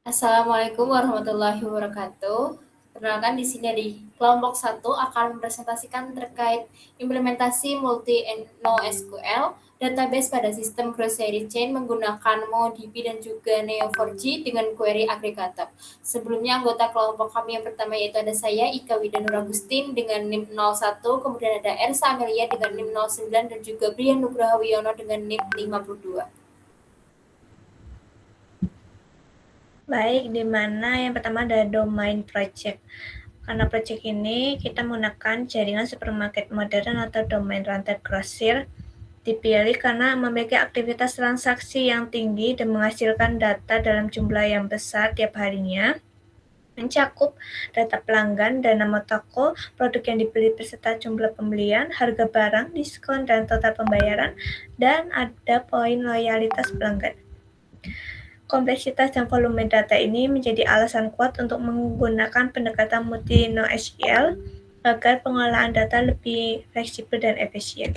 Assalamualaikum warahmatullahi wabarakatuh. Perkenalkan di sini di kelompok 1 akan mempresentasikan terkait implementasi multi NoSQL database pada sistem grocery chain menggunakan MongoDB dan juga Neo4j dengan query aggregator. Sebelumnya anggota kelompok kami yang pertama yaitu ada saya Ika Widanur Agustin dengan NIM 01, kemudian ada Ersa Amelia dengan NIM 09 dan juga Brian Nugraha Wiono dengan NIM 52. Baik, di mana yang pertama ada domain project. Karena project ini kita menggunakan jaringan supermarket modern atau domain rantai grosir. Dipilih karena memiliki aktivitas transaksi yang tinggi dan menghasilkan data dalam jumlah yang besar tiap harinya. Mencakup data pelanggan dan nama toko, produk yang dibeli beserta jumlah pembelian, harga barang, diskon, dan total pembayaran, dan ada poin loyalitas pelanggan. Kompleksitas dan volume data ini menjadi alasan kuat untuk menggunakan pendekatan multi NoSQL agar pengelolaan data lebih fleksibel dan efisien.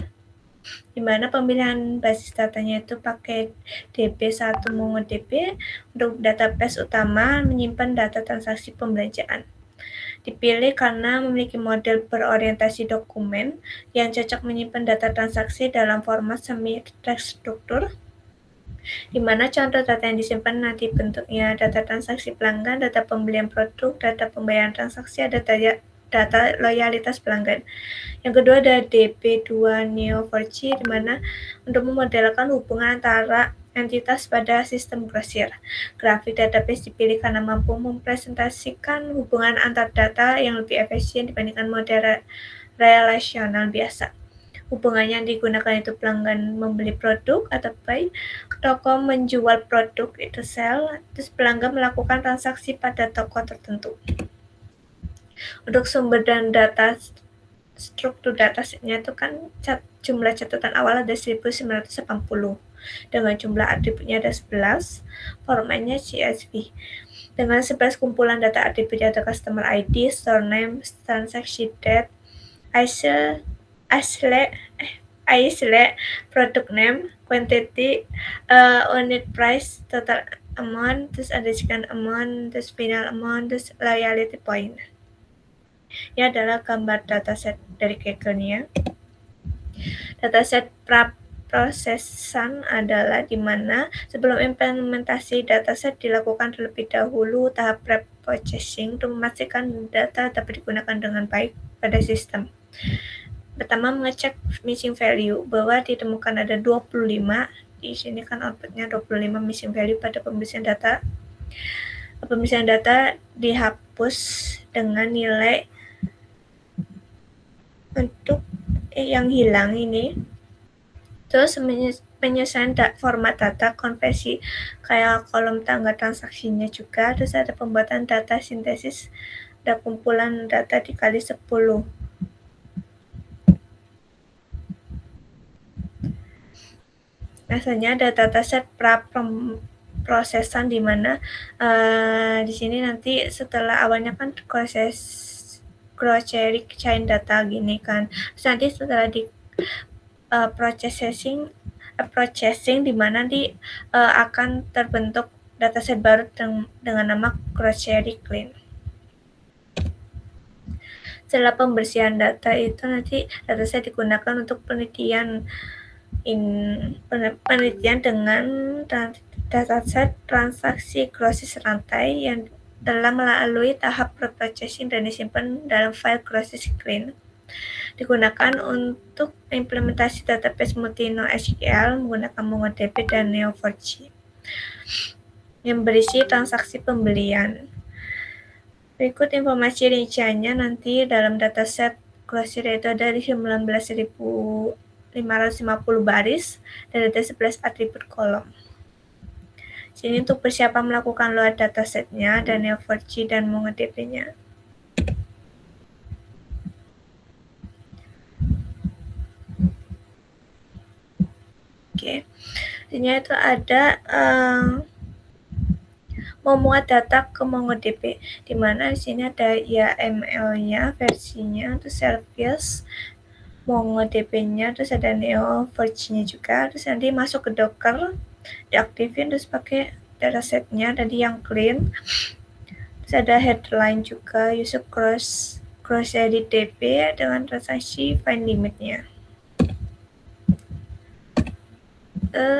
Di mana pemilihan basis datanya itu pakai DB1 MongoDB untuk database utama menyimpan data transaksi pembelanjaan. Dipilih karena memiliki model berorientasi dokumen yang cocok menyimpan data transaksi dalam format semi-terstruktur, di mana contoh data yang disimpan nanti bentuknya data transaksi pelanggan, data pembelian produk, data pembayaran transaksi, ada data loyalitas pelanggan. Yang kedua ada DB2 Neo4j, di mana untuk memodelkan hubungan antara entitas pada sistem grosir. Grafik database dipilih karena mampu mempresentasikan hubungan antar data yang lebih efisien dibandingkan model relasional biasa. Hubungannya yang digunakan itu pelanggan membeli produk atau buy, toko menjual produk itu sell, terus pelanggan melakukan transaksi pada toko tertentu. Untuk sumber dan data, struktur datasetnya itu kan jumlah catatan awal ada 1980 dengan jumlah atributnya ada 11, formatnya CSV. Dengan 11 kumpulan data atribut ada customer ID, store name, transaction date, ISLE, product name, quantity, unit price, total amount, terus ada discount amount, terus final amount, terus loyalty point. Ini adalah gambar dataset dari Kaggle-nya. Dataset praprosesan adalah di mana sebelum implementasi dataset dilakukan terlebih dahulu tahap pre-processing untuk memastikan data dapat digunakan dengan baik pada sistem. Pertama, mengecek missing value bahwa ditemukan ada 25. Di sini kan outputnya 25 missing value pada pembersihan data. Pembersihan data dihapus dengan nilai untuk yang hilang ini. Terus penyesuaian format data, konversi kayak kolom tanggal transaksinya juga. Terus ada pembuatan data sintesis, ada kumpulan data dikali 10. Biasanya ada dataset prosesan di mana di sini nanti setelah awalnya kan proses grocery chain data gini kan, terus nanti setelah di processing di mana nanti akan terbentuk dataset baru dengan nama grocery clean. Setelah pembersihan data itu nanti dataset digunakan untuk penelitian dengan dataset transaksi grosis rantai yang telah melalui tahap pre-processing dan disimpan dalam file grosis screen. Digunakan untuk implementasi database multi NoSQL menggunakan MongoDB dan Neo4j yang berisi transaksi pembelian. Berikut informasi rinciannya nanti dalam dataset grosir itu dari 19.550 baris dan ada 11 atribut kolom. Sini untuk persiapan melakukan load datasetnya dan Neo4j dan MongoDB-nya. Oke, sini itu ada memuat data ke MongoDB, di mana di sini ada YAML-nya, versinya, terus service, MongoDB-nya, terus ada Neo4j-nya juga, terus nanti masuk ke Docker, diaktifin terus pakai datasetnya tadi yang clean. Terus ada headline juga, user cross edit DB dengan transaksi find limitnya.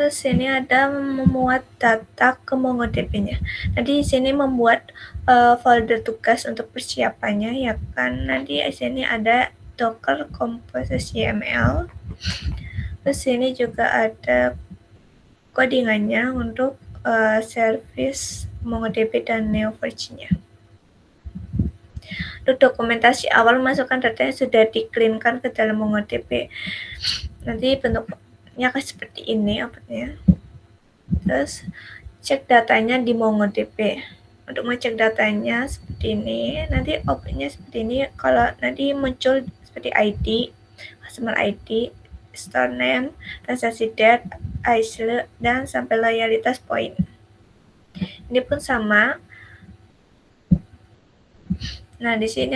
Sini ada memuat data ke MongoDB-nya. Nanti di sini membuat folder tugas untuk persiapannya ya kan. Nanti di sini ada Docker Compose YML. Terus sini juga ada codingannya untuk service MongoDB dan Neo4j-nya. Untuk dokumentasi awal masukkan data yang sudah di-cleankan ke dalam MongoDB. Nanti bentuknya seperti ini outputnya. Terus cek datanya di MongoDB. Untuk mengecek datanya seperti ini, nanti outputnya seperti ini. Kalau nanti muncul seperti ID, customer ID, store name, transaksi date, ISLE, dan sampai loyalitas point. Ini pun sama. Nah, di sini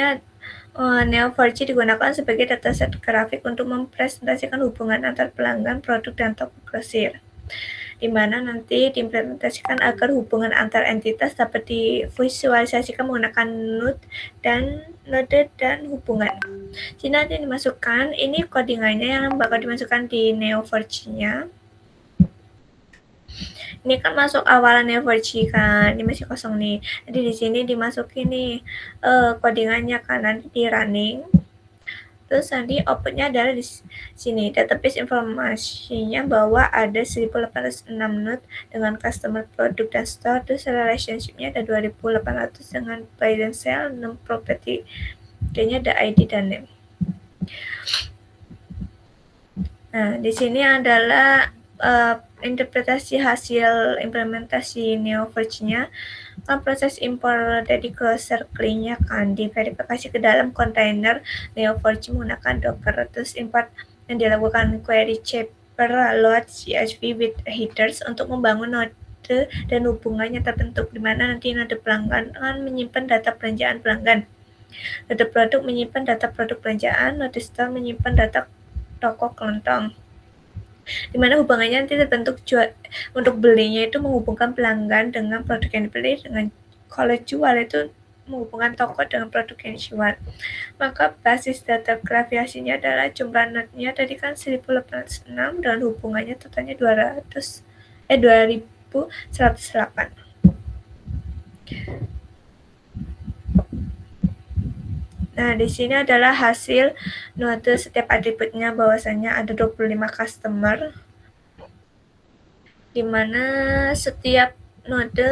Neo4j digunakan sebagai dataset grafik untuk mempresentasikan hubungan antar pelanggan, produk, dan toko grosir, di mana nanti diimplementasikan agar hubungan antar entitas dapat divisualisasikan menggunakan node dan hubungan. Jadi nanti dimasukkan, ini codingannya yang bakal dimasukkan di Neo4j-nya. Ini kan masuk awalan Neo4j kan, ini masih kosong nih. Jadi di sini dimasukin nih codingannya kan, nanti di running. Terus nanti outputnya adalah di sini, database informasinya bahwa ada 1806 node dengan customer, produk, dan store. Terus relationship-nya ada 2800 dengan buy dan sell, 6 property, D-nya ada ID dan name. Nah, di sini adalah interpretasi hasil implementasi Neo4j-nya. Kan proses import dari Closure clean-nya kan diverifikasi ke dalam kontainer Neo4j menggunakan Docker. Terus import yang dilakukan query checker load CSV with headers untuk membangun node dan hubungannya terbentuk, di mana nanti node pelanggan akan menyimpan data belanjaan pelanggan, node produk menyimpan data produk belanjaan, node store menyimpan data toko kelontong, di mana hubungannya nanti terbentuk untuk belinya itu menghubungkan pelanggan dengan produk yang dibeli, dengan kalau jual itu menghubungkan toko dengan produk yang dijual. Maka basis data grafisnya adalah jumlah node-nya tadi kan 1806 dan hubungannya totalnya 2108. Nah, di sini adalah hasil node setiap atributnya, bahwasanya ada 25 customer, di mana setiap node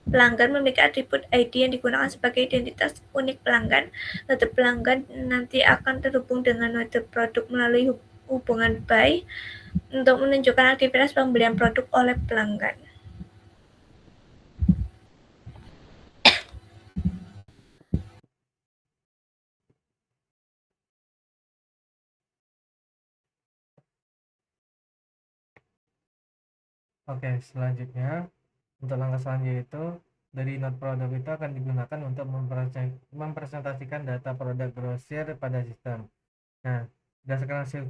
pelanggan memiliki atribut ID yang digunakan sebagai identitas unik pelanggan. Node pelanggan nanti akan terhubung dengan node produk melalui hubungan buy untuk menunjukkan aktivitas pembelian produk oleh pelanggan. Oke, selanjutnya untuk langkah selanjutnya itu dari node produk itu akan digunakan untuk mempresentasikan data produk grosir pada sistem. Nah, berdasarkan hasil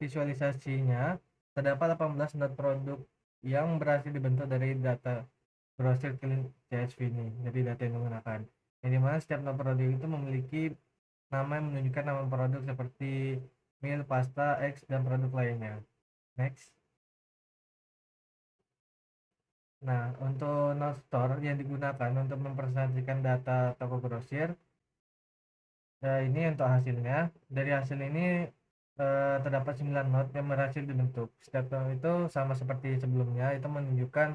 visualisasinya, terdapat 18 node produk yang berhasil dibentuk dari data grosir clean CSV ini, jadi data yang digunakan. Yang dimana setiap node produk itu memiliki nama yang menunjukkan nama produk seperti meal, pasta, eggs, dan produk lainnya. Next. Nah, untuk node store yang digunakan untuk mempresentasikan data toko grosir, ini untuk hasilnya. Dari hasil ini terdapat 9 node yang berhasil dibentuk. Setiap node itu sama seperti sebelumnya, itu menunjukkan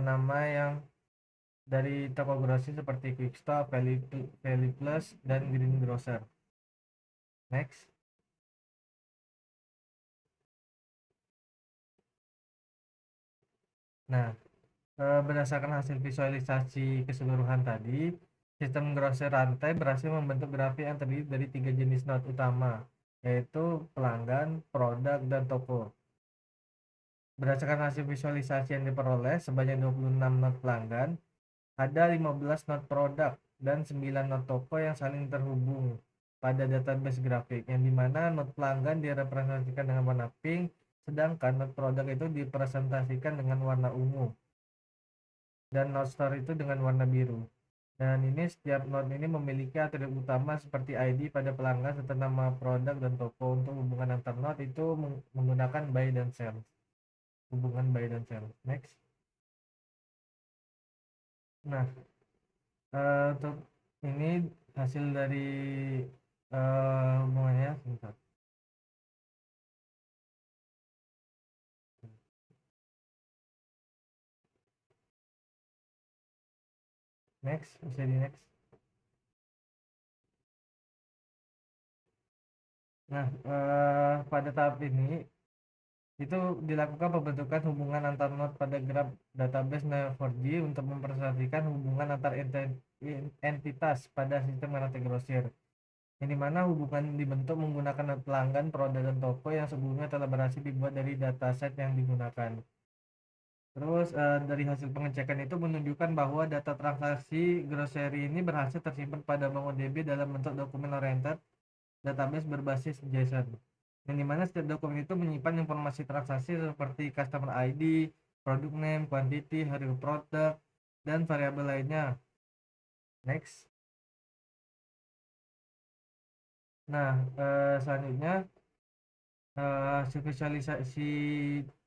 nama yang dari toko grosir seperti Quickstop, Value Plus, dan Green Grocer. Next. Nah, berdasarkan hasil visualisasi keseluruhan tadi, sistem grosir rantai berhasil membentuk grafik yang terdiri dari 3 jenis node utama, yaitu pelanggan, produk, dan toko. Berdasarkan hasil visualisasi yang diperoleh sebanyak 26 node pelanggan, ada 15 node produk dan 9 node toko yang saling terhubung pada database grafik, yang dimana node pelanggan direpresentasikan dengan warna pink, sedangkan node produk itu dipresentasikan dengan warna ungu. dan node store itu dengan warna biru. Dan ini setiap node ini memiliki atribut utama seperti ID pada pelanggan serta nama produk dan toko. Untuk hubungan antar node itu menggunakan buy dan sell. Hubungan buy dan sell. Next. Nah, untuk ini hasil dari hubungannya. Sebentar. Next, bisa di next. Nah, pada tahap ini itu dilakukan pembentukan hubungan antar node pada graf database Neo4j untuk mempresentasikan hubungan antar entitas pada sistem rantai grosir, yang dimana hubungan dibentuk menggunakan node pelanggan, produk, dan toko yang sebelumnya telah berhasil dibuat dari dataset yang digunakan. Terus dari hasil pengecekan itu menunjukkan bahwa data transaksi grocery ini berhasil tersimpan pada MongoDB dalam bentuk dokumen oriented database berbasis JSON, yang dimana setiap dokumen itu menyimpan informasi transaksi seperti customer ID, product name, quantity, harga produk, dan variabel lainnya. Next. Nah, selanjutnya hasil visualisasi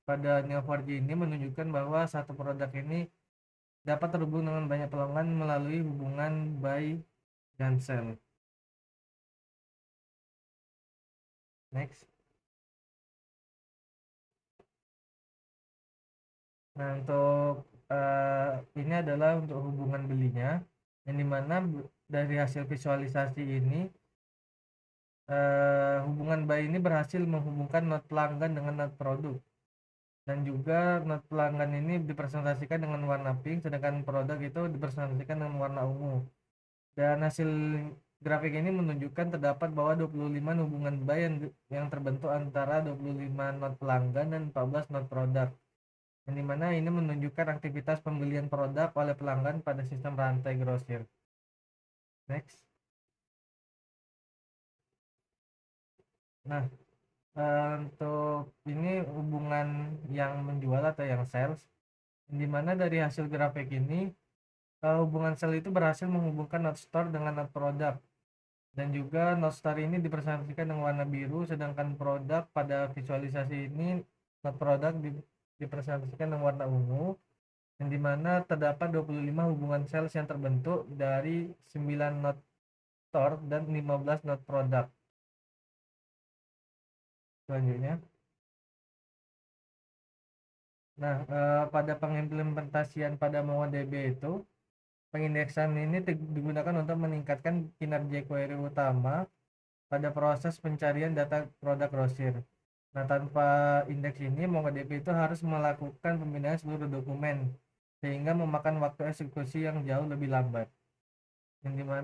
pada Neo4j ini menunjukkan bahwa satu produk ini dapat terhubung dengan banyak pelanggan melalui hubungan buy dan sell. Next. Nah, untuk ini adalah untuk hubungan belinya, yang dimana dari hasil visualisasi ini hubungan buy ini berhasil menghubungkan node pelanggan dengan node produk, dan juga node pelanggan ini dipresentasikan dengan warna pink, sedangkan produk itu dipresentasikan dengan warna ungu. Dan hasil grafik ini menunjukkan terdapat bahwa 25 hubungan buy yang terbentuk antara 25 node pelanggan dan 14 node produk, yang dimana ini menunjukkan aktivitas pembelian produk oleh pelanggan pada sistem rantai grosir. Next. Nah, untuk ini hubungan yang menjual atau yang sales, yang dimana dari hasil grafik ini hubungan sell itu berhasil menghubungkan node store dengan node produk, dan juga node store ini dipresentasikan dengan warna biru, sedangkan produk pada visualisasi ini node produk dipresentasikan dengan warna ungu, yang dimana terdapat 25 hubungan sales yang terbentuk dari 9 node store dan 15 node produk. Selanjutnya, nah pada pengimplementasian pada MongoDB itu, pengindeksan ini digunakan untuk meningkatkan kinerja query utama pada proses pencarian data produk grosir. Nah, tanpa indeks ini MongoDB itu harus melakukan pemindahan seluruh dokumen, sehingga memakan waktu eksekusi yang jauh lebih lambat.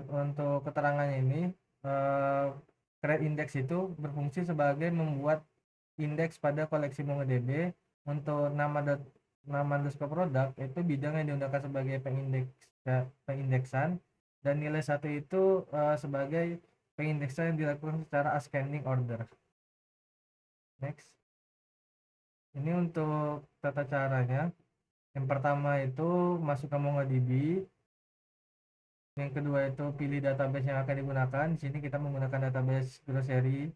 Untuk keterangannya ini, create index itu berfungsi sebagai membuat indeks pada koleksi MongoDB. Untuk nama underscore produk itu bidang yang digunakan sebagai pengindeksan, dan nilai satu itu sebagai pengindeksan yang dilakukan secara ascending order. Next. Ini untuk tata caranya. Yang pertama itu masuk ke MongoDB. Yang kedua itu pilih database yang akan digunakan. Di sini kita menggunakan database grocery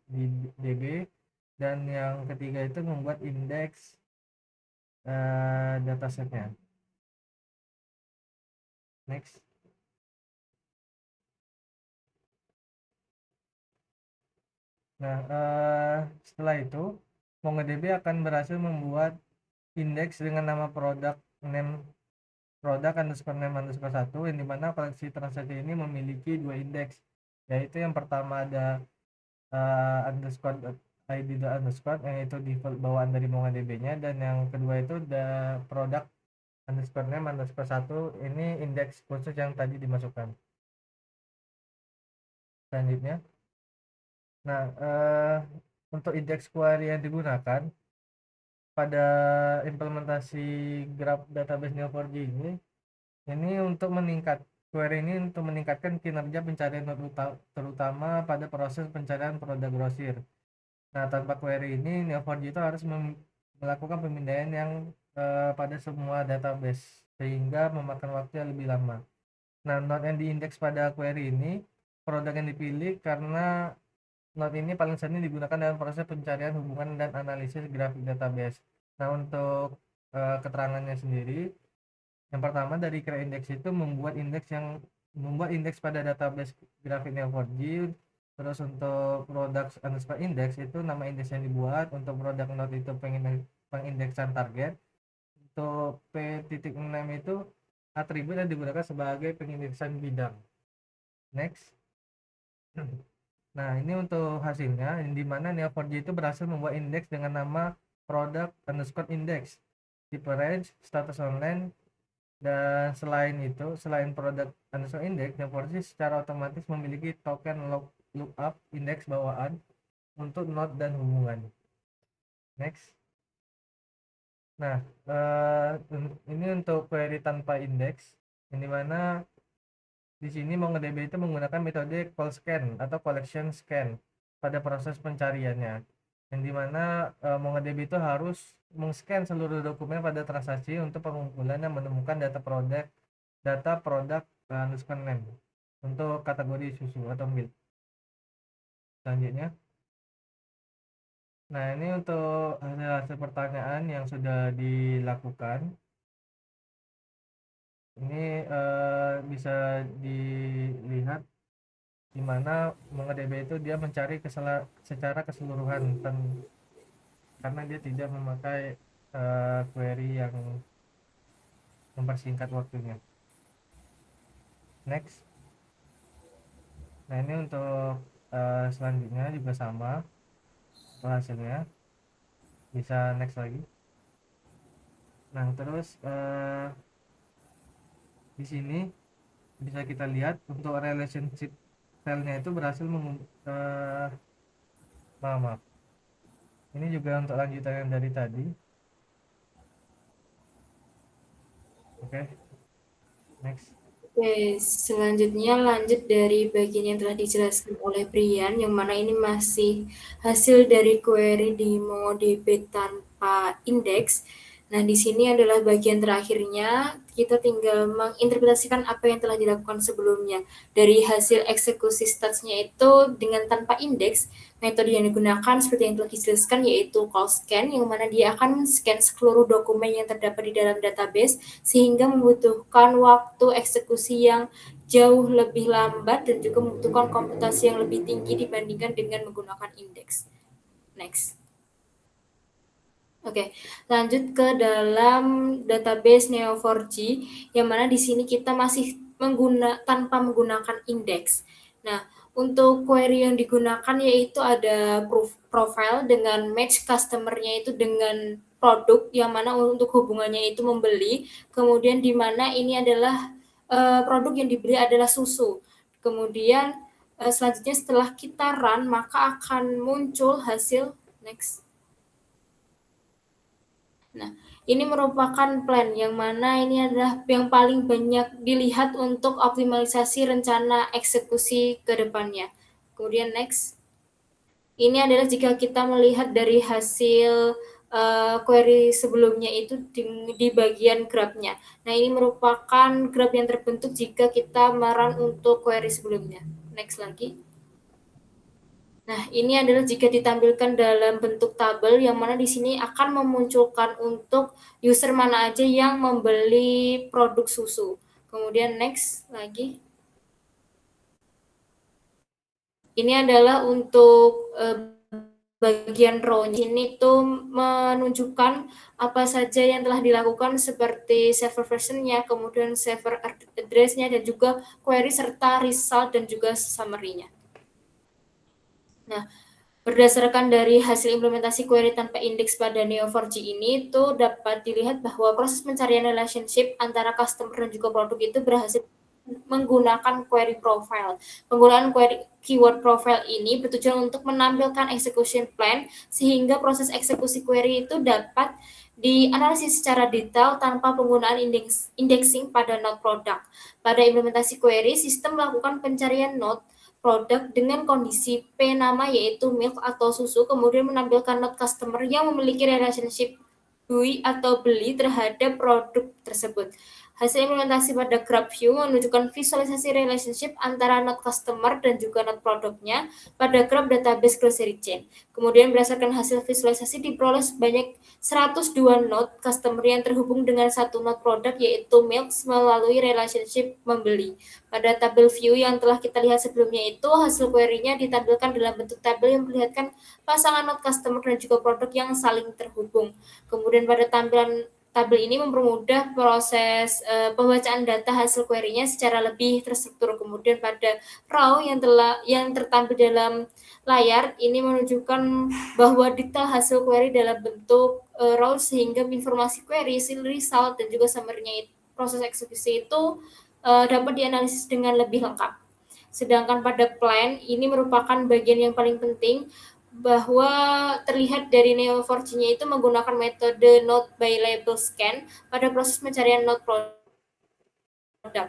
di DB. Dan yang ketiga itu membuat indeks datasetnya. Next. Nah, setelah itu MongoDB akan berhasil membuat indeks dengan nama produk name produk underscore name underscore 1, yang dimana koleksi transaksi ini memiliki dua indeks, yaitu yang pertama ada underscore id underscore yang itu default bawaan dari MongoDB nya, dan yang kedua itu ada produk underscore name underscore 1, ini indeks khusus yang tadi dimasukkan. Selanjutnya, nah untuk indeks query yang digunakan pada implementasi graph database Neo4j ini untuk query ini untuk meningkatkan kinerja pencarian terutama pada proses pencarian produk grosir. Nah, tanpa query ini Neo4j itu harus melakukan pemindahan yang pada semua database sehingga memakan waktu yang lebih lama. Nah, node yang diindeks pada query ini produk yang dipilih karena node ini paling sering digunakan dalam proses pencarian hubungan dan analisis grafik database. Nah, untuk keterangannya sendiri, yang pertama dari create index itu membuat indeks pada database grafik Neo4j. Terus untuk product underscore index itu nama indeks yang dibuat. Untuk produk node itu pengindeksan target. Untuk p.6 itu atribut yang digunakan sebagai pengindeksan bidang. Next. Nah, ini untuk hasilnya, di mana Neo4j itu berhasil membuat indeks dengan nama product underscore index, tipe range, status online, dan selain produk underscore index, Neo4j secara otomatis memiliki token lookup indeks bawaan untuk node dan hubungan. Next. Nah, ini untuk query tanpa indeks, yang dimana di sini MongoDB itu menggunakan metode call scan atau collection scan pada proses pencariannya, yang dimana MongoDB itu harus mengscan seluruh dokumen pada transaksi untuk pengumpulan dan menemukan data produk underscore name untuk kategori susu atau milk. Selanjutnya, nah ini untuk hasil pertanyaan yang sudah dilakukan. Ini bisa dilihat di mana MongoDB itu dia mencari secara keseluruhan karena dia tidak memakai query yang mempersingkat waktunya. Next. Nah, ini untuk selanjutnya juga sama untuk hasilnya. Bisa next lagi. Nah, terus di sini bisa kita lihat untuk relationship file-nya itu berhasil maaf. Ini juga untuk lanjutan yang dari tadi. Oke. Next. Oke, selanjutnya lanjut dari bagian yang telah dijelaskan oleh Brian, yang mana ini masih hasil dari query di MongoDB tanpa indeks. Nah, di sini adalah bagian terakhirnya, kita tinggal menginterpretasikan apa yang telah dilakukan sebelumnya. Dari hasil eksekusi statsnya itu dengan tanpa indeks, metode yang digunakan seperti yang telah dijelaskan yaitu call scan, yang mana dia akan scan seluruh dokumen yang terdapat di dalam database sehingga membutuhkan waktu eksekusi yang jauh lebih lambat dan juga membutuhkan komputasi yang lebih tinggi dibandingkan dengan menggunakan indeks. Next. Oke, lanjut ke dalam database Neo4j, yang mana di sini kita masih tanpa menggunakan indeks. Nah, untuk query yang digunakan yaitu ada profile dengan match customer-nya itu dengan produk, yang mana untuk hubungannya itu membeli, kemudian di mana ini adalah produk yang dibeli adalah susu. Kemudian selanjutnya setelah kita run, maka akan muncul hasil next. Nah, ini merupakan plan yang mana ini adalah yang paling banyak dilihat untuk optimalisasi rencana eksekusi ke depannya. Kemudian next. Ini adalah jika kita melihat dari hasil query sebelumnya itu di bagian graph-nya. Nah, ini merupakan graph yang terbentuk jika kita merun untuk query sebelumnya. Next lagi. Nah, ini adalah jika ditampilkan dalam bentuk tabel, yang mana di sini akan memunculkan untuk user mana aja yang membeli produk susu. Kemudian next lagi. Ini adalah untuk bagian row. Ini tuh menunjukkan apa saja yang telah dilakukan seperti server versionnya, kemudian server address-nya, dan juga query serta result dan juga summary-nya. Nah, berdasarkan dari hasil implementasi query tanpa indeks pada Neo4j ini, itu dapat dilihat bahwa proses pencarian relationship antara customer dan juga produk itu berhasil menggunakan query profile. Penggunaan query keyword profile ini bertujuan untuk menampilkan execution plan, sehingga proses eksekusi query itu dapat dianalisis secara detail tanpa penggunaan indexing pada node product. Pada implementasi query, sistem melakukan pencarian node produk dengan kondisi P nama yaitu milk atau susu, kemudian menampilkan node customer yang memiliki relationship atau beli terhadap produk tersebut. Hasil implementasi pada GraphView menunjukkan visualisasi relationship antara node customer dan juga node produknya pada graph database grocery chain. Kemudian berdasarkan hasil visualisasi diperoleh sebanyak 102 node customer yang terhubung dengan satu node produk yaitu milk melalui relationship membeli. Pada tabel view yang telah kita lihat sebelumnya itu hasil query-nya ditampilkan dalam bentuk tabel yang memperlihatkan pasangan node customer dan juga produk yang saling terhubung. Kemudian pada tampilan tabel ini mempermudah proses pembacaan data hasil query-nya secara lebih terstruktur. Kemudian pada row yang tertampil dalam layar ini menunjukkan bahwa detail hasil query dalam bentuk row sehingga informasi query, result dan juga summary-nya proses eksekusi itu dapat dianalisis dengan lebih lengkap. Sedangkan pada plan ini merupakan bagian yang paling penting bahwa terlihat dari Neo4j-nya itu menggunakan metode node by label scan pada proses pencarian node produk.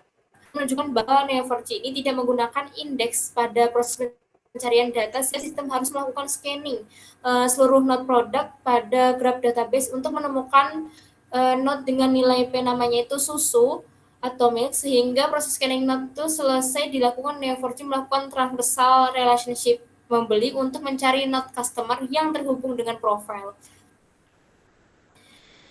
Menunjukkan bahwa Neo4j ini tidak menggunakan indeks pada proses pencarian data, sehingga sistem harus melakukan scanning seluruh node produk pada graph database untuk menemukan node dengan nilai P namanya itu susu atau milk, sehingga proses scanning node itu selesai dilakukan. Neo4j melakukan transversal relationship membeli untuk mencari node customer yang terhubung dengan profile.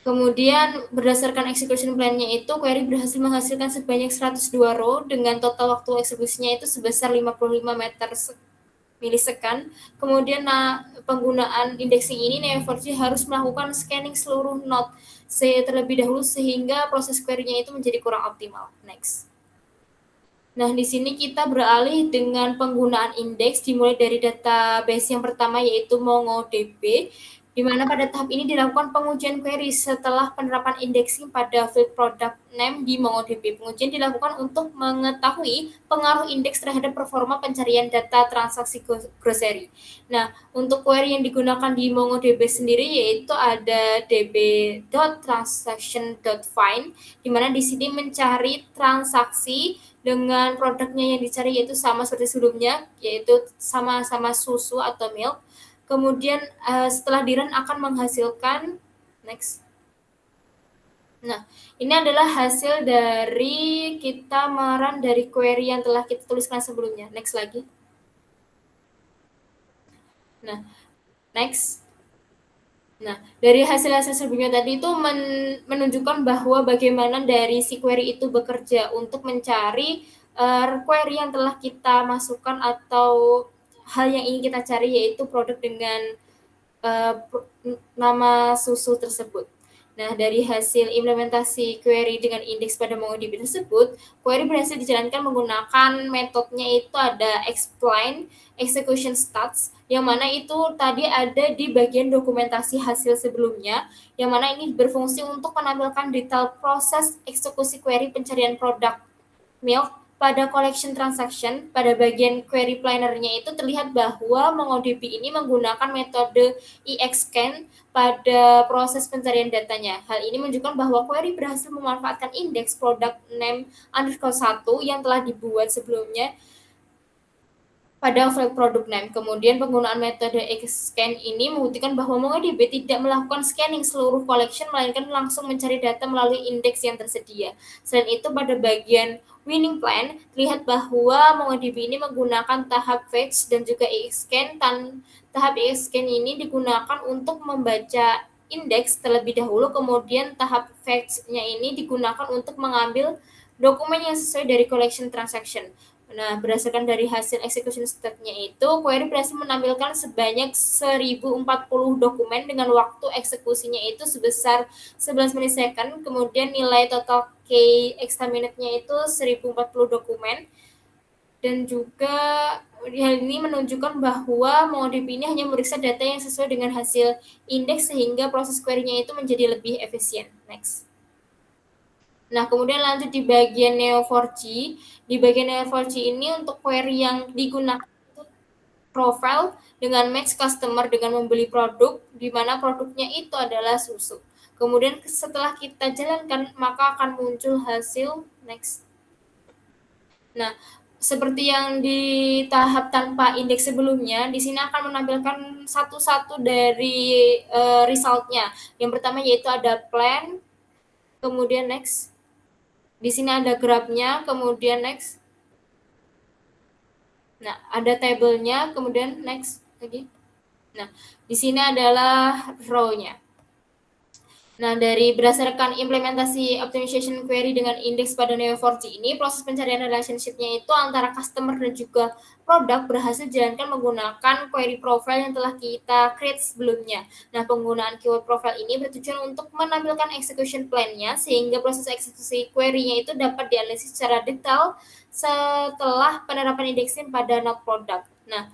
Kemudian berdasarkan execution plan-nya itu query berhasil menghasilkan sebanyak 102 row dengan total waktu eksekusinya itu sebesar 55 meter milisekund. Kemudian penggunaan indexing ini Neo4j harus melakukan scanning seluruh node terlebih dahulu sehingga proses query-nya itu menjadi kurang optimal. Next. Nah, di sini kita beralih dengan penggunaan indeks dimulai dari database yang pertama yaitu MongoDB, di mana pada tahap ini dilakukan pengujian query setelah penerapan indexing pada field product name di MongoDB. Pengujian dilakukan untuk mengetahui pengaruh indeks terhadap performa pencarian data transaksi grocery. Nah, untuk query yang digunakan di MongoDB sendiri yaitu ada db.transaction.find, di mana di sini mencari transaksi dengan produknya yang dicari yaitu sama seperti sebelumnya, yaitu sama-sama susu atau milk. Kemudian setelah di-run akan menghasilkan next. Nah, ini adalah hasil dari kita merun dari query yang telah kita tuliskan sebelumnya. Next lagi. Nah, next. Nah, dari hasil-hasil sebelumnya tadi itu menunjukkan bahwa bagaimana dari si query itu bekerja untuk mencari query yang telah kita masukkan atau hal yang ingin kita cari yaitu produk dengan nama susu tersebut. Nah, dari hasil implementasi query dengan indeks pada MongoDB tersebut, query berhasil dijalankan menggunakan metodenya itu ada explain execution stats, yang mana itu tadi ada di bagian dokumentasi hasil sebelumnya, yang mana ini berfungsi untuk menampilkan detail proses eksekusi query pencarian produk milk pada collection transaction. Pada bagian query planner-nya itu terlihat bahwa MongoDB ini menggunakan metode EXScan pada proses pencarian datanya. Hal ini menunjukkan bahwa query berhasil memanfaatkan indeks product name _1 yang telah dibuat sebelumnya pada field product name. Kemudian penggunaan metode EXScan ini membuktikan bahwa MongoDB tidak melakukan scanning seluruh collection, melainkan langsung mencari data melalui indeks yang tersedia. Selain itu, pada bagian winning plan, terlihat bahwa MongoDB ini menggunakan tahap fetch dan juga EXScan. Tahap EXScan ini digunakan untuk membaca indeks terlebih dahulu, kemudian tahap fetch-nya ini digunakan untuk mengambil dokumen yang sesuai dari collection transaction. Nah, berdasarkan dari hasil execution state-nya itu, query berhasil menampilkan sebanyak 1040 dokumen dengan waktu eksekusinya itu sebesar 11 milisecond, kemudian nilai total key extra minute-nya itu 1040 dokumen, dan juga hal ini menunjukkan bahwa MongoDB ini hanya memeriksa data yang sesuai dengan hasil indeks sehingga proses query-nya itu menjadi lebih efisien. Next. Nah, kemudian lanjut di bagian Neo4j. Di bagian Neo4j ini untuk query yang digunakan itu profile dengan match customer dengan membeli produk, di mana produknya itu adalah susu. Kemudian setelah kita jalankan, maka akan muncul hasil next. Nah, seperti yang di tahap tanpa indeks sebelumnya, di sini akan menampilkan satu-satu dari resultnya. Yang pertama yaitu ada plan, kemudian next. Di sini ada grafnya, kemudian next. Nah, ada tabelnya, kemudian next lagi. Nah, di sini adalah row-nya. Nah, dari berdasarkan implementasi optimization query dengan indeks pada Neo4j ini, proses pencarian relationship-nya itu antara customer dan juga produk berhasil dijalankan menggunakan query profile yang telah kita create sebelumnya. Nah, penggunaan keyword profile ini bertujuan untuk menampilkan execution plan-nya sehingga proses eksekusi query-nya itu dapat dianalisis secara detail setelah penerapan indexing pada node product. Nah,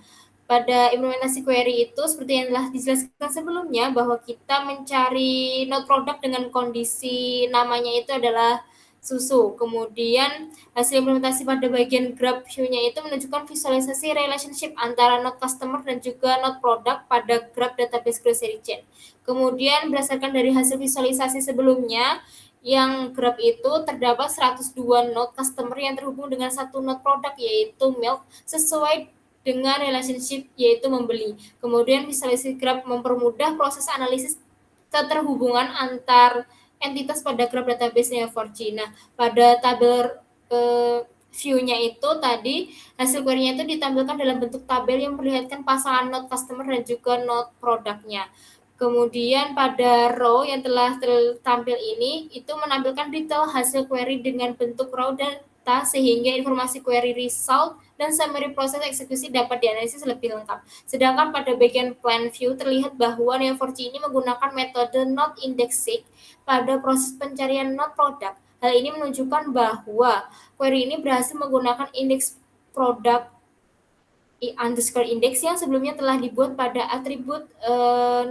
pada implementasi query itu seperti yang telah dijelaskan sebelumnya bahwa kita mencari node product dengan kondisi namanya itu adalah susu. Kemudian hasil implementasi pada bagian graph view-nya itu menunjukkan visualisasi relationship antara node customer dan juga node product pada graph database grocery chain. Kemudian berdasarkan dari hasil visualisasi sebelumnya, yang graph itu terdapat 102 node customer yang terhubung dengan satu node product yaitu milk sesuai dengan relationship yaitu membeli. Kemudian visualisasi graph mempermudah proses analisis keterhubungan antar entitas pada graph database Neo4j. Nah, pada tabel view-nya itu tadi hasil query-nya itu ditampilkan dalam bentuk tabel yang memperlihatkan pasangan node customer dan juga node produknya. Kemudian pada row yang telah tampil ini itu menampilkan detail hasil query dengan bentuk raw data sehingga informasi query result dan summary proses eksekusi dapat dianalisis lebih lengkap. Sedangkan pada bagian plan view terlihat bahwa Neo4j ini menggunakan metode node indexing pada proses pencarian node product. Hal ini menunjukkan bahwa query ini berhasil menggunakan indeks product underscore index yang sebelumnya telah dibuat pada atribut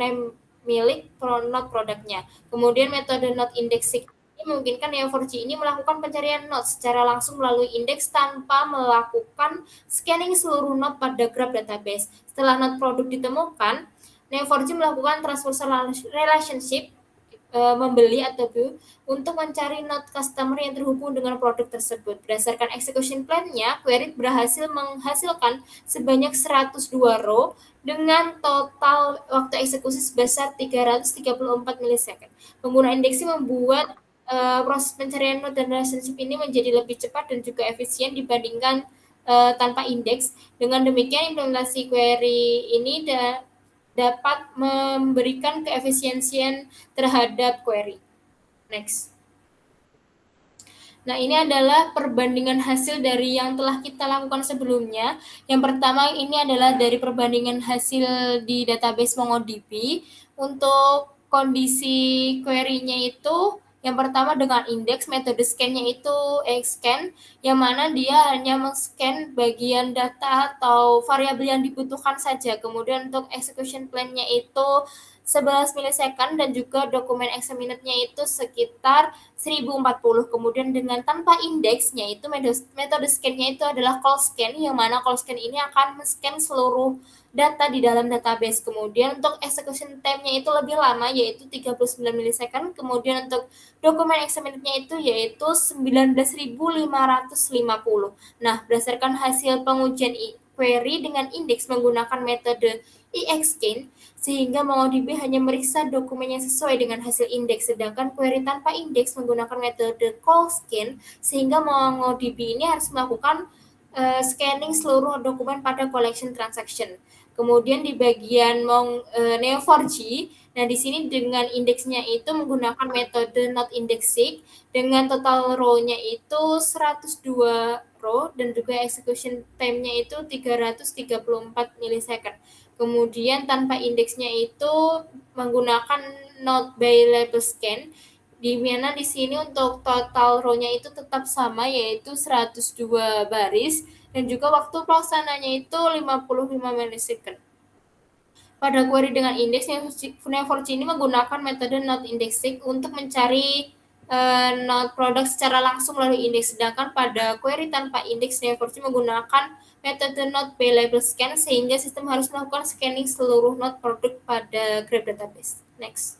name milik node produknya. Kemudian metode node indexing ini memungkinkan Neo4j ini melakukan pencarian node secara langsung melalui indeks tanpa melakukan scanning seluruh node pada graph database. Setelah node produk ditemukan, Neo4j melakukan transversal relationship membeli atau untuk mencari node customer yang terhubung dengan produk tersebut. Berdasarkan execution plan-nya, query berhasil menghasilkan sebanyak 102 row dengan total waktu eksekusi sebesar 334 milisekund. Penggunaan indexing membuat proses pencarian node dan relationship ini menjadi lebih cepat dan juga efisien dibandingkan tanpa indeks. Dengan demikian, implementasi query ini dapat memberikan keefisiensian terhadap query. Next. Nah, ini adalah perbandingan hasil dari yang telah kita lakukan sebelumnya. Yang pertama ini adalah dari perbandingan hasil di database MongoDB. Untuk kondisi query-nya itu yang pertama dengan indeks, metode scan-nya itu scan, yang mana dia hanya men-scan bagian data atau variabel yang dibutuhkan saja. Kemudian untuk execution plan-nya itu 11 milisekund dan juga dokumen examinate-nya itu sekitar 1040. Kemudian dengan tanpa indeksnya itu metode scan-nya itu adalah call scan, yang mana call scan ini akan men-scan seluruh data di dalam database. Kemudian untuk execution time-nya itu lebih lama yaitu 39 milisekund. Kemudian untuk dokumen examinate-nya itu yaitu 19.550. Nah, berdasarkan hasil pengujian query dengan indeks menggunakan metode EXCAN, sehingga MongoDB hanya meriksa dokumen yang sesuai dengan hasil indeks, sedangkan query tanpa indeks menggunakan metode call scan, sehingga MongoDB ini harus melakukan scanning seluruh dokumen pada collection transaction. Kemudian di bagian Neo4j, nah di sini dengan indeksnya itu menggunakan metode node indexing dengan total row-nya itu 102 row dan juga execution time-nya itu 334 milisekund. Kemudian tanpa indeksnya itu menggunakan node by label scan, di mana di sini untuk total row-nya itu tetap sama yaitu 102 baris dan juga waktu pelaksananya itu 55 milisekund. Pada query dengan indeks, Neo4j ini menggunakan metode node indexing untuk mencari node produk secara langsung melalui indeks, sedangkan pada query tanpa indeks Neo4j menggunakan metode node by label scan sehingga sistem harus melakukan scanning seluruh node produk pada graph database. Next.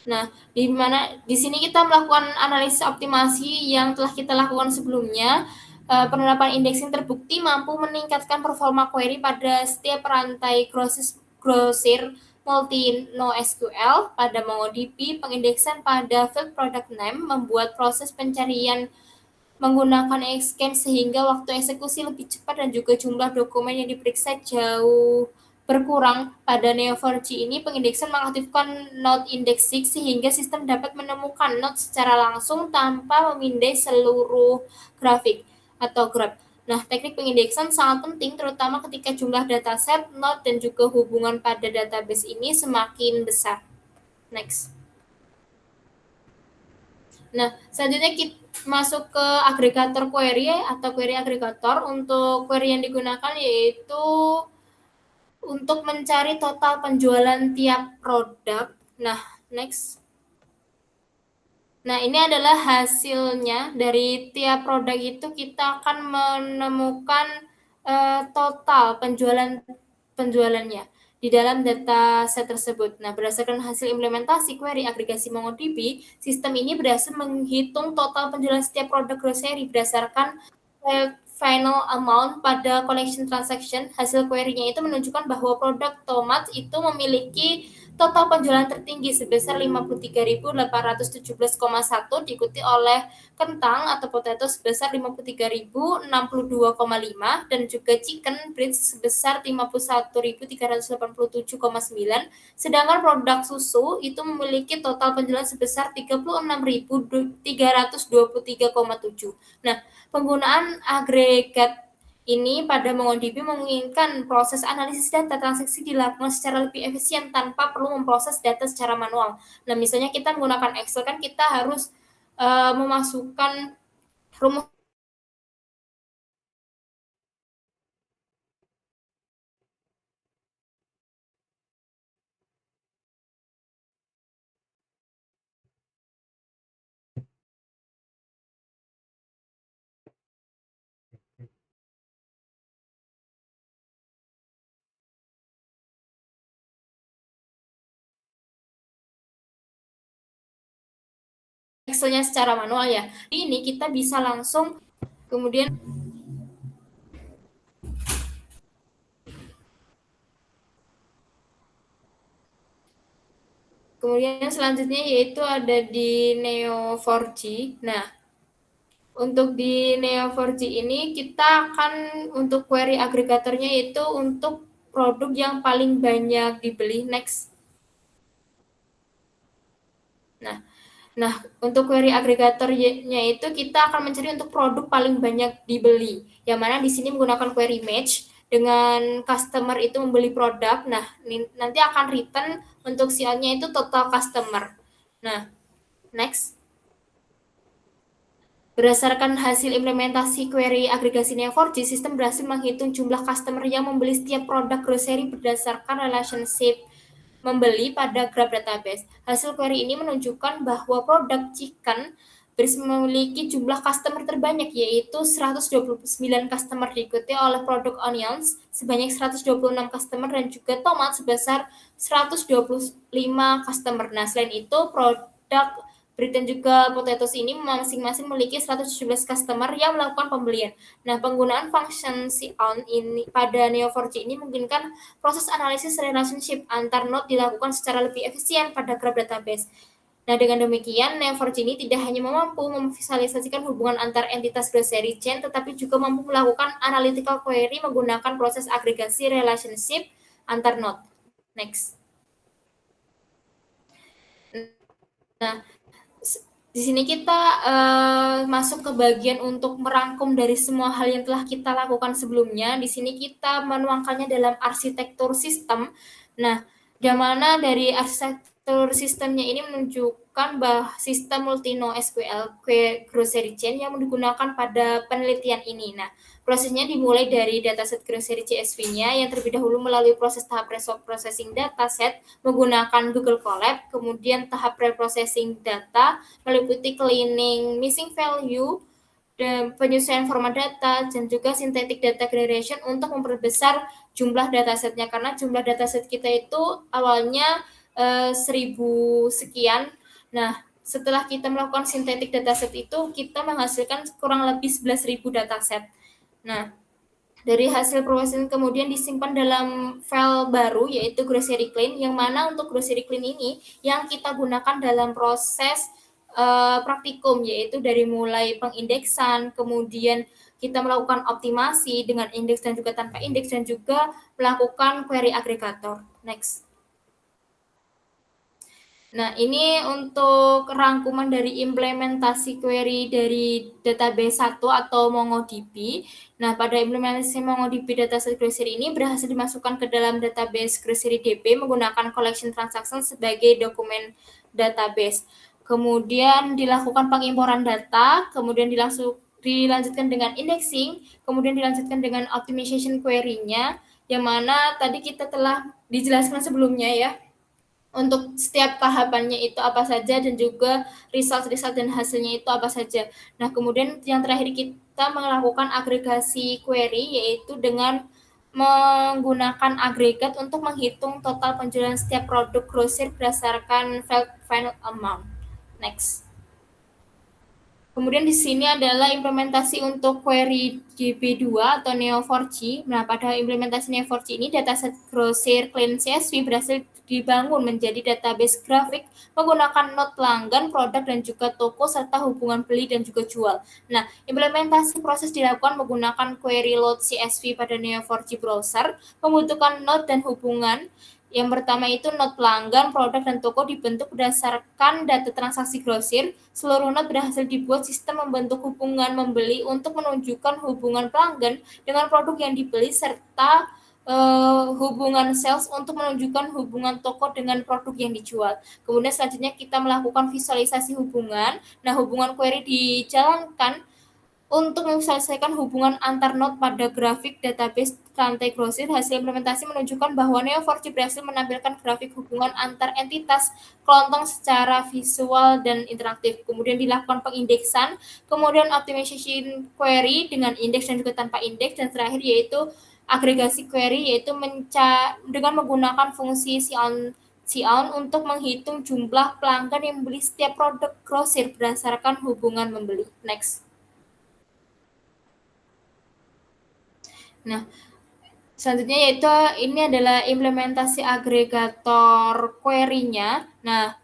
Nah, di sini kita melakukan analisis optimasi yang telah kita lakukan sebelumnya. penerapan indexing terbukti mampu meningkatkan performa query pada setiap rantai grosir multi NoSQL pada MongoDB. Pengindeksan pada field product name membuat proses pencarian menggunakan Xcode sehingga waktu eksekusi lebih cepat dan juga jumlah dokumen yang diperiksa jauh berkurang. Pada Neo4j ini, pengindeksan mengaktifkan node indexing sehingga sistem dapat menemukan node secara langsung tanpa memindai seluruh grafik atau graph. Nah, teknik pengindeksan sangat penting terutama ketika jumlah dataset, node, dan juga hubungan pada database ini semakin besar. Next. Nah, selanjutnya kita masuk ke agregator query atau query agregator. Untuk query yang digunakan yaitu untuk mencari total penjualan tiap produk. Nah, next. Nah, ini adalah hasilnya dari tiap produk itu kita akan menemukan total penjualannya di dalam data set tersebut. Nah, berdasarkan hasil implementasi query agregasi MongoDB, sistem ini berhasil menghitung total penjualan setiap produk grocery berdasarkan final amount pada collection transaction. Hasil query-nya itu menunjukkan bahwa produk tomat itu memiliki total penjualan tertinggi sebesar 53.817,1 diikuti oleh kentang atau potato sebesar 53.062,5 dan juga chicken breast sebesar 51.387,9. Sedangkan produk susu itu memiliki total penjualan sebesar 36.323,7. Nah, penggunaan agregat ini pada MongoDB menginginkan proses analisis data transaksi dilakukan secara lebih efisien tanpa perlu memproses data secara manual. Nah, misalnya kita menggunakan Excel kan kita harus memasukkan rumus Excel-nya secara manual ya. Ini kita bisa langsung kemudian selanjutnya yaitu ada di Neo4j. Nah, untuk di Neo4j ini kita akan untuk query agregatornya itu untuk produk yang paling banyak dibeli. Next. Nah, untuk query agregatornya itu kita akan mencari untuk produk paling banyak dibeli. Yang mana di sini menggunakan query match dengan customer itu membeli produk. Nah, nanti akan return untuk sialnya itu total customer. Nah, next. Berdasarkan hasil implementasi query agregasi Neo4j, sistem berhasil menghitung jumlah customer yang membeli setiap produk grocery berdasarkan relationship membeli pada graph database. Hasil query ini menunjukkan bahwa produk chicken breast memiliki jumlah customer terbanyak yaitu 129 customer diikuti oleh produk onions sebanyak 126 customer dan juga tomat sebesar 125 customer. Nah, selain itu produk bread dan juga potatoes ini masing-masing memiliki 117 customer yang melakukan pembelian. Nah, penggunaan function counts ini pada Neo4j ini memungkinkan proses analisis relationship antar node dilakukan secara lebih efisien pada graph database. Nah, dengan demikian, Neo4j ini tidak hanya mampu memvisualisasikan hubungan antar entitas grocery chain, tetapi juga mampu melakukan analytical query menggunakan proses agregasi relationship antar node. Next. Nah, di sini kita masuk ke bagian untuk merangkum dari semua hal yang telah kita lakukan sebelumnya. Di sini kita menuangkannya dalam arsitektur sistem. Nah, di mana dari arsitektur sistemnya ini menunjukkan bahwa sistem multi NoSQL grocery chain yang digunakan pada penelitian ini. Nah, prosesnya dimulai dari dataset grocery CSV-nya yang terlebih dahulu melalui proses tahap processing dataset menggunakan Google Colab, kemudian tahap pre-processing data meliputi cleaning missing value, dan penyesuaian format data, dan juga synthetic data generation untuk memperbesar jumlah datasetnya karena jumlah dataset kita itu awalnya 1000 sekian. Nah, setelah kita melakukan synthetic dataset itu, kita menghasilkan kurang lebih 11.000 dataset. Nah, dari hasil processing kemudian disimpan dalam file baru, yaitu grocery clean, yang mana untuk grocery clean ini yang kita gunakan dalam proses praktikum, yaitu dari mulai pengindeksan, kemudian kita melakukan optimasi dengan indeks dan juga tanpa indeks, dan juga melakukan query agregator. Next. Nah, ini untuk rangkuman dari implementasi query dari database 1 atau MongoDB. Nah, pada implementasi MongoDB dataset grocery ini berhasil dimasukkan ke dalam database grocery DB menggunakan collection transaction sebagai dokumen database. Kemudian dilakukan pengimporan data, kemudian dilanjutkan dengan indexing, kemudian dilanjutkan dengan optimization query-nya, yang mana tadi kita telah dijelaskan sebelumnya ya, untuk setiap tahapannya itu apa saja dan juga result dan hasilnya itu apa saja. Nah, kemudian yang terakhir kita melakukan agregasi query, yaitu dengan menggunakan agregat untuk menghitung total penjualan setiap produk grosir berdasarkan final amount. Next. Kemudian di sini adalah implementasi untuk query DB2 atau Neo4j. Nah, pada implementasi Neo4j ini dataset grosir clean CSV berhasil dibangun menjadi database grafik menggunakan node pelanggan, produk, dan juga toko serta hubungan beli dan juga jual. Nah, implementasi proses dilakukan menggunakan query load CSV pada Neo4j browser, membutuhkan node dan hubungan. Yang pertama itu node pelanggan, produk, dan toko dibentuk berdasarkan data transaksi grosir. Seluruh node berhasil dibuat sistem membentuk hubungan membeli untuk menunjukkan hubungan pelanggan dengan produk yang dibeli serta hubungan sales untuk menunjukkan hubungan toko dengan produk yang dijual. Kemudian selanjutnya kita melakukan visualisasi hubungan. Nah, hubungan query dijalankan untuk menyelesaikan hubungan antar node pada grafik database rantai grosir. Hasil implementasi menunjukkan bahwa Neo4j berhasil menampilkan grafik hubungan antar entitas kelontong secara visual dan interaktif. Kemudian dilakukan pengindeksan, kemudian optimization query dengan indeks dan juga tanpa indeks, dan terakhir yaitu agregasi query, yaitu dengan menggunakan fungsi Sion untuk menghitung jumlah pelanggan yang membeli setiap produk grosir berdasarkan hubungan membeli. Next. Nah, selanjutnya yaitu ini adalah implementasi agregator query-nya. Nah,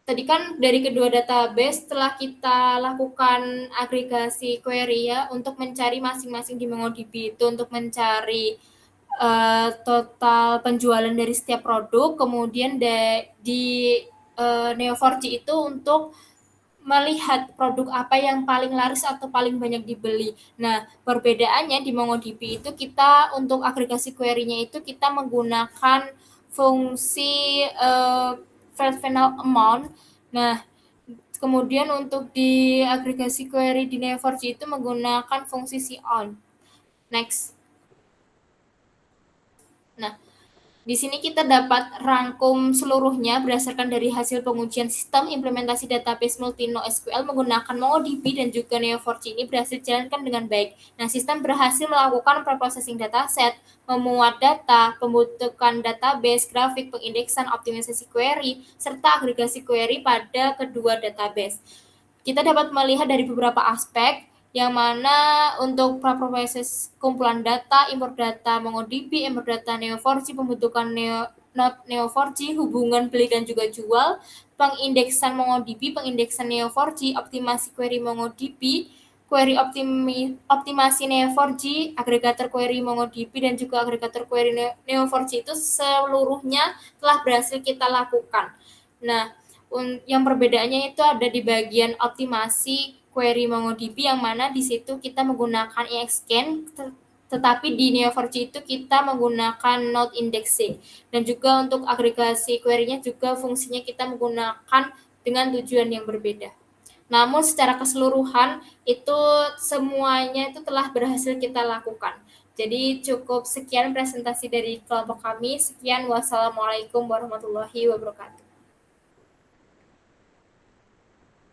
tadi kan dari kedua database setelah kita lakukan agregasi query ya untuk mencari masing-masing di MongoDB itu untuk mencari total penjualan dari setiap produk, kemudian di Neo4j itu untuk melihat produk apa yang paling laris atau paling banyak dibeli. Nah, perbedaannya di MongoDB itu kita untuk agregasi query-nya itu kita menggunakan fungsi final amount. Nah, kemudian untuk di agregasi query di Neo4j itu menggunakan fungsi Sion. Next. Nah, di sini kita dapat rangkum seluruhnya berdasarkan dari hasil pengujian sistem implementasi database multi NoSQL menggunakan MongoDB dan juga Neo4j ini berhasil dijalankan dengan baik. Nah, sistem berhasil melakukan preprocessing dataset, memuat data, pembentukan database, grafik, pengindeksan, optimisasi query, serta agregasi query pada kedua database. Kita dapat melihat dari beberapa aspek, yang mana untuk proses kumpulan data, import data MongoDB, import data Neo4j, pembentukan node Neo4j, hubungan beli dan juga jual, pengindeksan MongoDB, pengindeksan Neo4j, optimasi query MongoDB, query optimasi Neo4j, agregator query MongoDB, dan juga agregator query Neo4j itu seluruhnya telah berhasil kita lakukan. Nah, yang perbedaannya itu ada di bagian optimasi query MongoDB, yang mana di situ kita menggunakan EXCAN, tetapi di Neo4j itu kita menggunakan node indexing. Dan juga untuk agregasi query-nya juga fungsinya kita menggunakan dengan tujuan yang berbeda. Namun secara keseluruhan itu semuanya itu telah berhasil kita lakukan. Jadi cukup sekian presentasi dari kelompok kami. Sekian, wassalamualaikum warahmatullahi wabarakatuh.